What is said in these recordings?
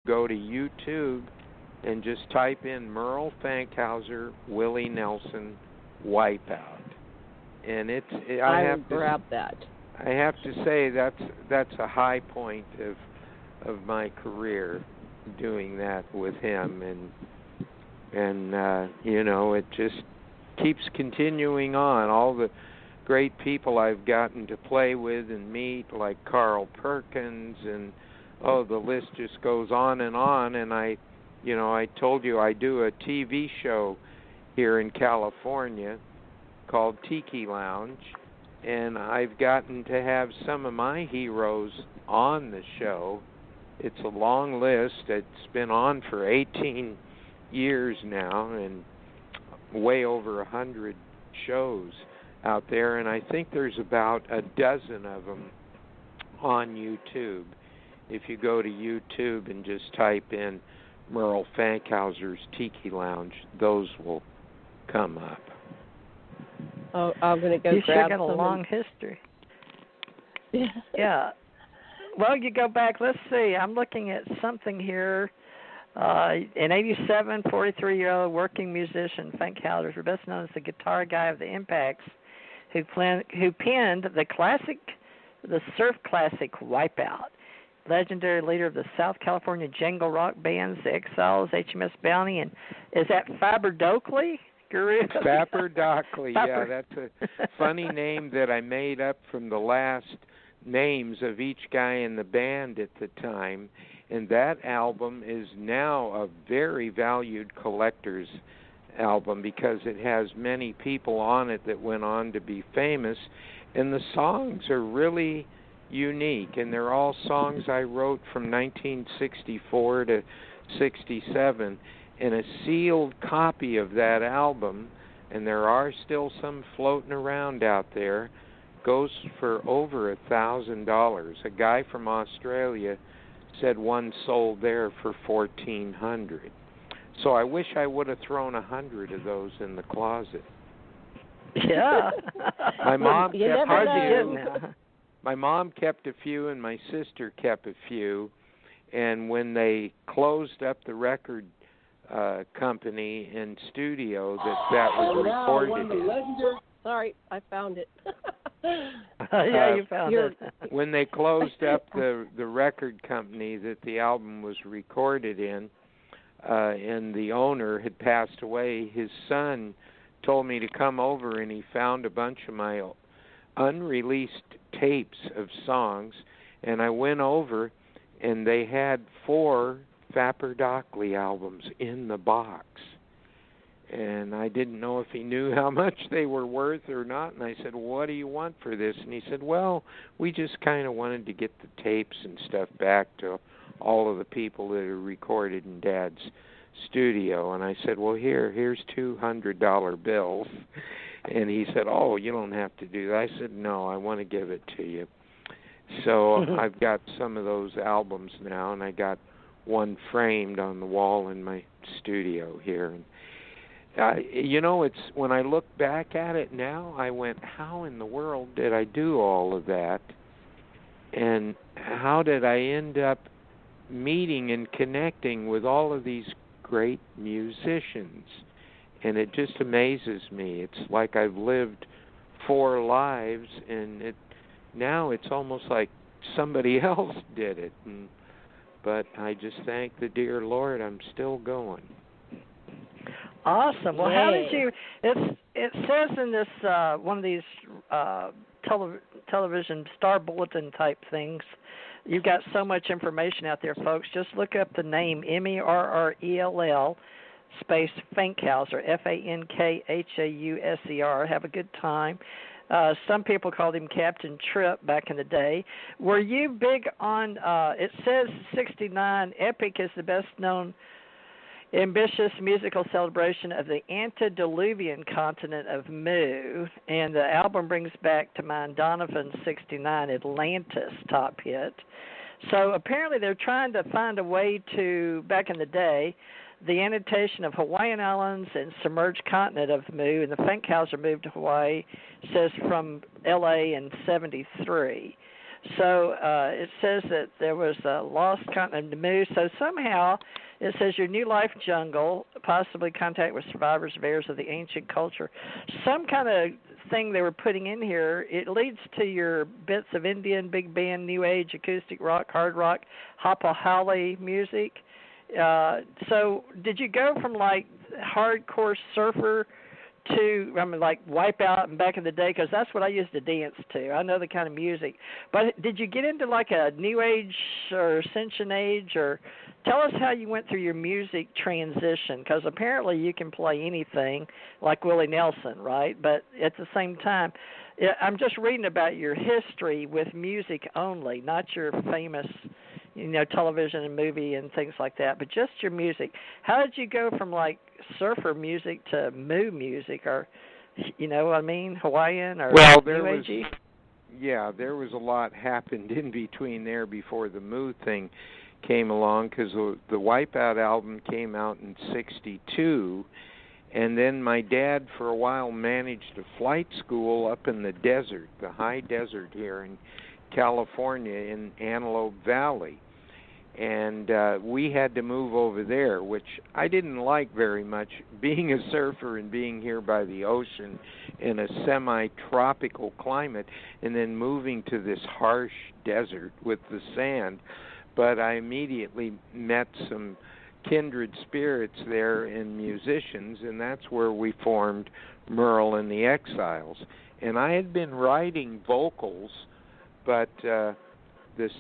go to YouTube and just type in Merrel, Fankhauser, Willie Nelson, Wipeout. And I will grab that. I have to say that's a high point of my career, doing that with him, and it just keeps continuing on. All the great people I've gotten to play with and meet, like Carl Perkins, and the list just goes on. And I told you I do a TV show here in California called Tiki Lounge, and I've gotten to have some of my heroes on the show. It's a long list. It's been on for 18 years now, and way over 100 shows out there, and I think there's about a dozen of them on YouTube. If you go to YouTube and just type in Merrel Fankhauser's Tiki Lounge, those will come up. Oh, I'm going to go you grab sure got a long history. Yeah. Well, you go back. Let's see. I'm looking at something here. In 87, 43-year-old working musician Fankhauser, best known as the guitar guy of the Impacts, who penned the surf classic Wipeout. Legendary leader of the South California jangle rock bands, the Exiles, HMS Bounty, and is that Faber Doakley? Faber Doakley, yeah, that's a funny name that I made up from the last names of each guy in the band at the time, and that album is now a very valued collector's album because it has many people on it that went on to be famous, and the songs are really unique, and they're all songs I wrote from 1964 to 67, and a sealed copy of that album, and there are still some floating around out there, goes for over $1,000. A guy from Australia said one sold there for $1,400. So I wish I would have thrown 100 of those in the closet. Yeah. My mom kept a few. My mom kept a few, and my sister kept a few. And when they closed up the record company and studio that was recorded in. Sorry, I found it. Yeah, you found it. When they closed up the record company that the album was recorded in, and the owner had passed away, his son told me to come over, and he found a bunch of my unreleased tapes of songs, and I went over, and they had 4 Faber Doakley albums in the box. And I didn't know if he knew how much they were worth or not. And I said, well, what do you want for this? And he said, well, we just kind of wanted to get the tapes and stuff back to all of the people that are recorded in Dad's studio. And I said, well, here's $200 bills. And he said, oh, you don't have to do that. I said, no, I want to give it to you. So I've got some of those albums now, and I got one framed on the wall in my studio here. And it's when I look back at it now, I went, how in the world did I do all of that? And how did I end up meeting and connecting with all of these great musicians? And it just amazes me. It's like I've lived 4 lives, and now it's almost like somebody else did it. But I just thank the dear Lord I'm still going. Awesome. Well, how did you? It says in this one of these television star bulletin type things. You've got so much information out there, folks. Just look up the name Merrell space Fankhauser, Fankhauser. Have a good time. Some people called him Captain Trip back in the day. Were you big on? It says 69. Epic is the best known ambitious musical celebration of the antediluvian continent of Mu, and the album brings back to mind Donovan's 69 Atlantis top hit. So apparently they're trying to find a way to, back in the day, the annotation of Hawaiian Islands and submerged continent of Mu, and the Fankhauser moved to Hawaii, says from L.A. in 73. So it says that there was a lost continent of the moose. So somehow it says your new life jungle, possibly contact with survivors of heirs of the ancient culture. Some kind of thing they were putting in here. It leads to your bits of Indian, big band, new age, acoustic rock, hard rock, hopahali music. So did you go from like hardcore surfer to, I mean, like Wipeout and back in the day, because that's what I used to dance to. I know the kind of music. But did you get into like a new age or ascension age, or tell us how you went through your music transition, because apparently you can play anything like Willie Nelson, right? But at the same time, I'm just reading about your history with music only, not your famous, television and movie and things like that, but just your music. How did you go from like surfer music to moo music, or Hawaiian or well, New Agey? There was a lot happened in between there before the moo thing came along, because the Wipeout album came out in '62, and then my dad for a while managed a flight school up in the desert, the high desert here in California in Antelope Valley. And we had to move over there, which I didn't like very much, being a surfer and being here by the ocean in a semi-tropical climate, and then moving to this harsh desert with the sand. But I immediately met some kindred spirits there in musicians, and that's where we formed Merrel and the Exiles. And I had been writing vocals, but this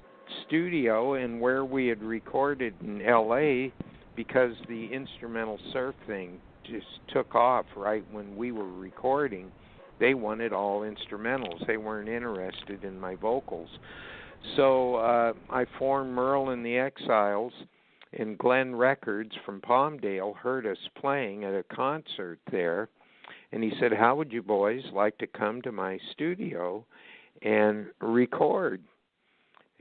studio and where we had recorded in L.A., because the instrumental surf thing just took off right when we were recording, they wanted all instrumentals. They weren't interested in my vocals. So I formed Merrel and the Exiles, and Glenn Records from Palmdale heard us playing at a concert there, and he said, how would you boys like to come to my studio and record?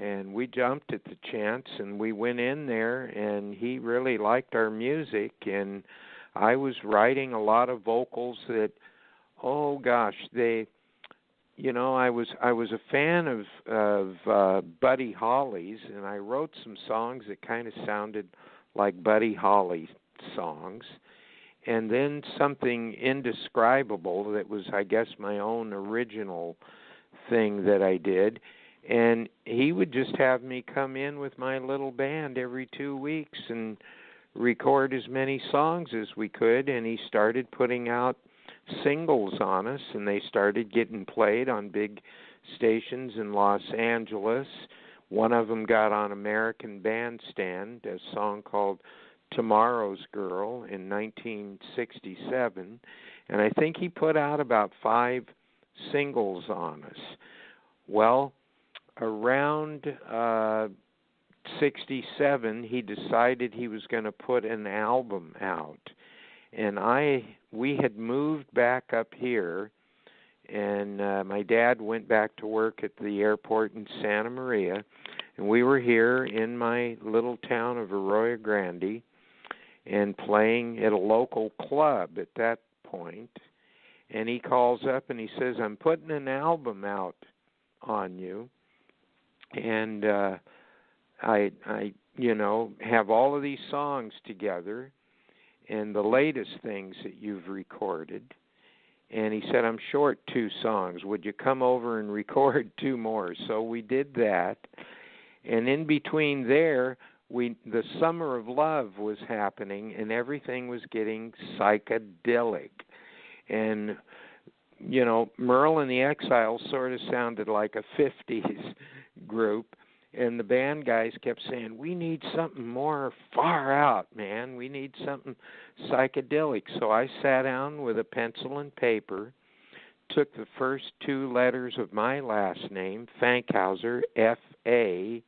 And we jumped at the chance, and we went in there, and he really liked our music, and I was writing a lot of vocals that, oh gosh, I was a fan of Buddy Holly's, and I wrote some songs that kind of sounded like Buddy Holly songs, and then something indescribable that was, I guess, my own original thing that I did. And he would just have me come in with my little band every 2 weeks and record as many songs as we could, and he started putting out singles on us, and they started getting played on big stations in Los Angeles. One of them got on American Bandstand, a song called Tomorrow's Girl in 1967, and I think he put out about 5 singles on us. Well, around 67, he decided he was going to put an album out, and we had moved back up here, and my dad went back to work at the airport in Santa Maria, and we were here in my little town of Arroyo Grande and playing at a local club at that point, and he calls up and he says, I'm putting an album out on you. And I have all of these songs together and the latest things that you've recorded. And he said, I'm short 2 songs. Would you come over and record 2 more? So we did that. And in between there, the Summer of Love was happening, and everything was getting psychedelic. And Merrel and the Exiles sort of sounded like a 50s group, and the band guys kept saying, we need something more far out, man. We need something psychedelic. So I sat down with a pencil and paper, took the first 2 letters of my last name, Fankhauser, F-A,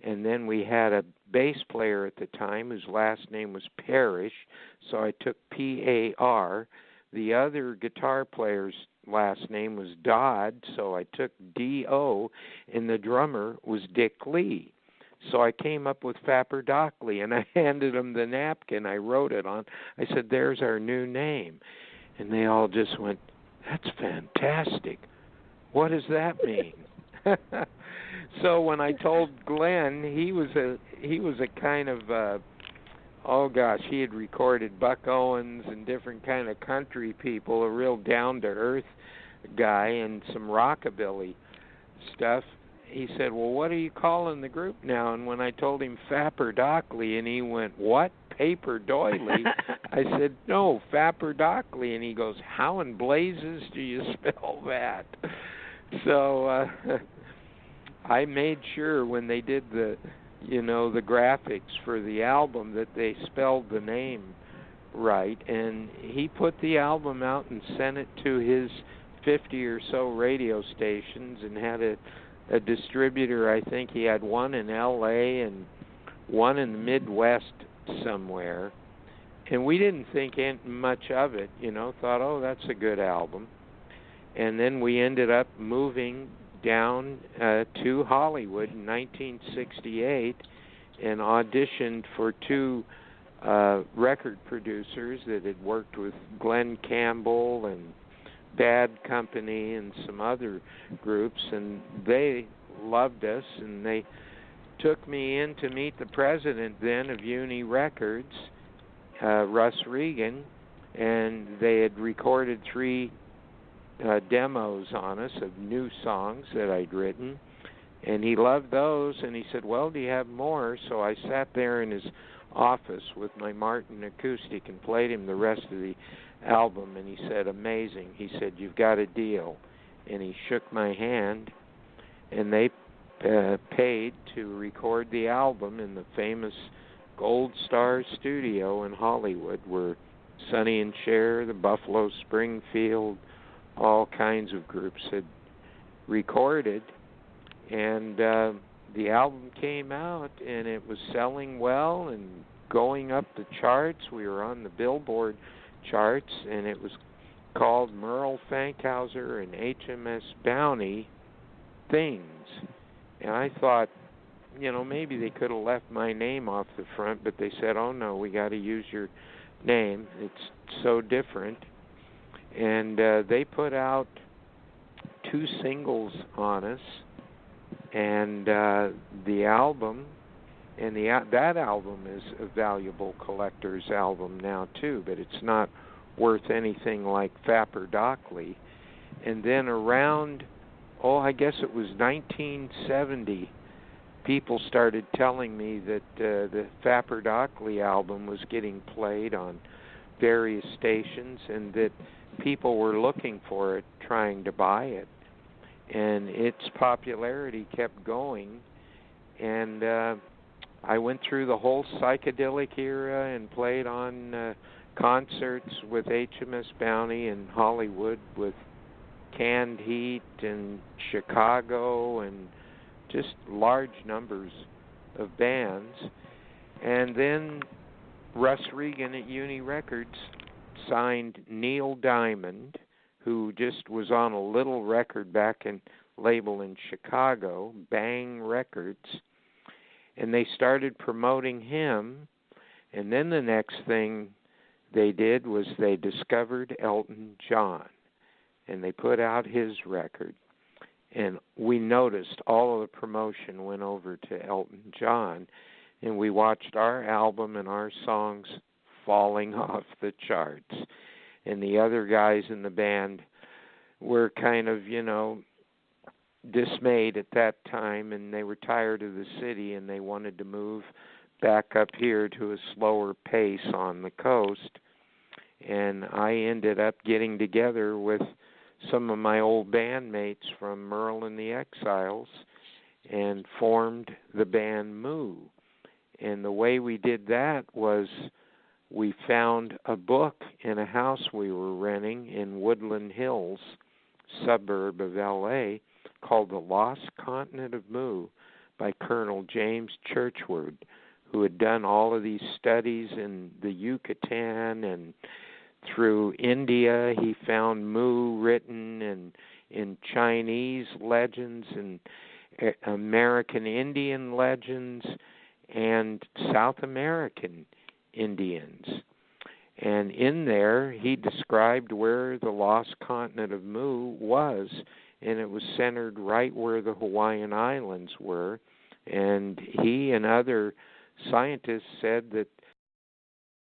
and then we had a bass player at the time whose last name was Parrish, so I took P-A-R. The other guitar player's last name was Dodd, so I took D-O, and the drummer was Dick Lee. So I came up with Fapper Dockley, and I handed him the napkin I wrote it on. I said, there's our new name. And they all just went, that's fantastic. What does that mean? So when I told Glenn, he was a kind of oh gosh, he had recorded Buck Owens and different kind of country people, a real down to earth guy, and some rockabilly stuff. He said, "Well, what are you calling the group now?" And when I told him Fapper Dockley, and he went, "What? Paper Doily?" I said, "No, Fapper Dockley." And he goes, "How in blazes do you spell that?" So I made sure when they did the graphics for the album that they spelled the name right, and he put the album out and sent it to his 50 or so radio stations and had a distributor. I think he had one in LA and one in the Midwest somewhere, and we didn't think much of it, thought, oh, that's a good album. And then we ended up moving down to Hollywood in 1968 and auditioned for two record producers that had worked with Glenn Campbell and Bad Company and some other groups, and they loved us, and they took me in to meet the president then of Uni Records, Russ Regan, and they had recorded 3 demos on us of new songs that I'd written, and he loved those, and he said, "Well, do you have more?" So I sat there in his office with my Martin acoustic and played him the rest of the album, and he said, "Amazing." He said, "You've got a deal." And he shook my hand, and they paid to record the album in the famous Gold Star studio in Hollywood, where Sonny and Cher, the Buffalo Springfield, all kinds of groups had recorded. And the album came out, and it was selling well and going up the charts. We were on the Billboard charts, and it was called Merrel, Fankhauser, and HMS Bounty Things. And I thought, maybe they could have left my name off the front, but they said, "Oh no, we got to use your name. It's so different." And they put out 2 singles on us, and the album, and that album is a valuable collector's album now too, but it's not worth anything like Fapper Dockley. And then around, I guess it was 1970, people started telling me that the Fapper Dockley album was getting played on various stations, and that people were looking for it, trying to buy it. And its popularity kept going, and I went through the whole psychedelic era and played on concerts with HMS Bounty in Hollywood, with Canned Heat and Chicago, and just large numbers of bands. And then Russ Regan at Uni Records signed Neil Diamond, who just was on a little record back in label in Chicago, Bang Records, and they started promoting him. And then the next thing they did was they discovered Elton John, and they put out his record. And we noticed all of the promotion went over to Elton John, and we watched our album and our songs falling off the charts. And the other guys in the band were kind of, dismayed at that time, and they were tired of the city, and they wanted to move back up here to a slower pace on the coast. And I ended up getting together with some of my old bandmates from Merrel and the Exiles and formed the band Moo. And the way we did that was we found a book in a house we were renting in Woodland Hills, suburb of L.A., called The Lost Continent of Moo by Colonel James Churchward, who had done all of these studies in the Yucatan, and through India he found Moo written and in Chinese legends and American Indian legends and South American Indians. And in there he described where the lost continent of Moo was, and it was centered right where the Hawaiian Islands were. And he and other scientists said that